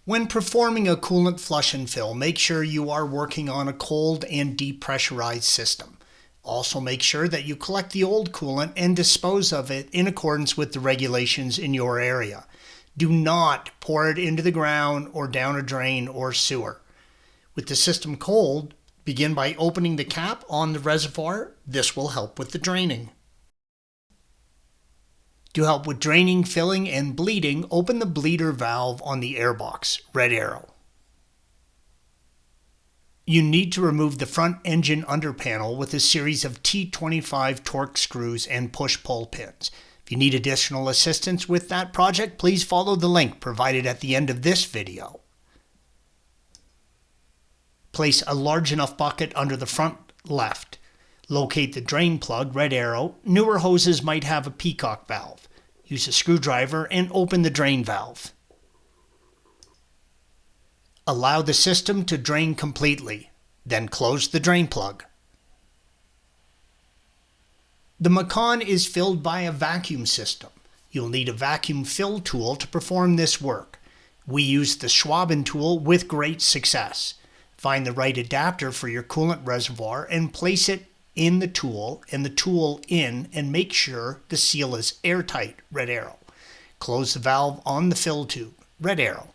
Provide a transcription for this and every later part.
When performing a coolant flush and fill, make sure you are working on a cold and depressurized system. Also make sure that you collect the old coolant and dispose of it in accordance with the regulations in your area. Do not pour it into the ground or down a drain or sewer. With the system cold, begin by opening the cap on the reservoir. This will help with the draining. To help with draining, filling, and bleeding, open the bleeder valve on the airbox, red arrow. You need to remove the front engine under panel with a series of T25 torque screws and push-pull pins. If you need additional assistance with that project, please follow the link provided at the end of this video. Place a large enough bucket under the front left. Locate the drain plug, red arrow. Newer hoses might have a peacock valve. Use a screwdriver and open the drain valve. Allow the system to drain completely, then close the drain plug. The Macan is filled by a vacuum system. You'll need a vacuum fill tool to perform this work. We use the Schwaben tool with great success. Find the right adapter for your coolant reservoir and place it in the tool and the tool in, and make sure the seal is airtight, red arrow. Close the valve on the fill tube, red arrow.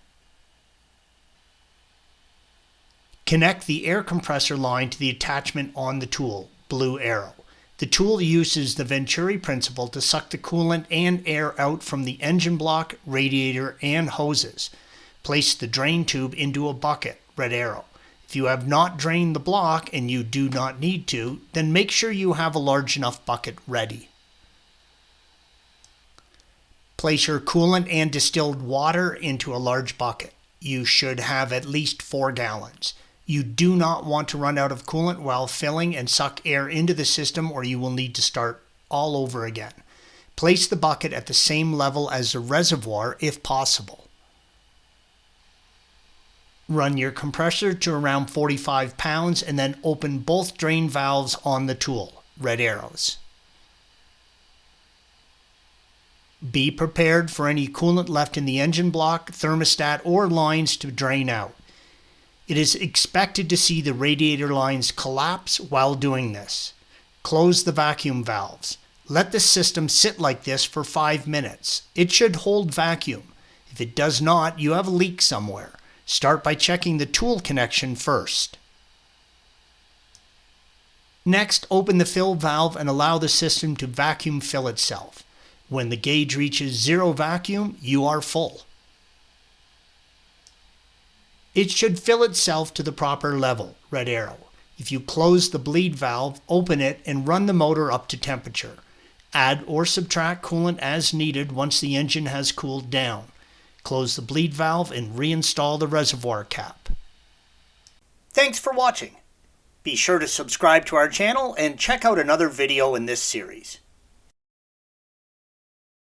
Connect the air compressor line to the attachment on the tool, blue arrow. The tool uses the Venturi principle to suck the coolant and air out from the engine block, radiator, and hoses. Place the drain tube into a bucket, red arrow. If you have not drained the block and you do not need to, then make sure you have a large enough bucket ready. Place your coolant and distilled water into a large bucket. You should have at least 4 gallons. You do not want to run out of coolant while filling and suck air into the system, or you will need to start all over again. Place the bucket at the same level as the reservoir if possible. Run your compressor to around 45 pounds and then open both drain valves on the tool, red arrows. Be prepared for any coolant left in the engine block, thermostat, or lines to drain out. It is expected to see the radiator lines collapse while doing this. Close the vacuum valves. Let the system sit like this for 5 minutes. It should hold vacuum. If it does not, you have a leak somewhere. Start by checking the tool connection first. Next, open the fill valve and allow the system to vacuum fill itself. When the gauge reaches 0 vacuum, you are full. It should fill itself to the proper level, red arrow. If you close the bleed valve, open it and run the motor up to temperature. Add or subtract coolant as needed once the engine has cooled down. Close the bleed valve and reinstall the reservoir cap. Thanks for watching. Be sure to subscribe to our channel and check out another video in this series.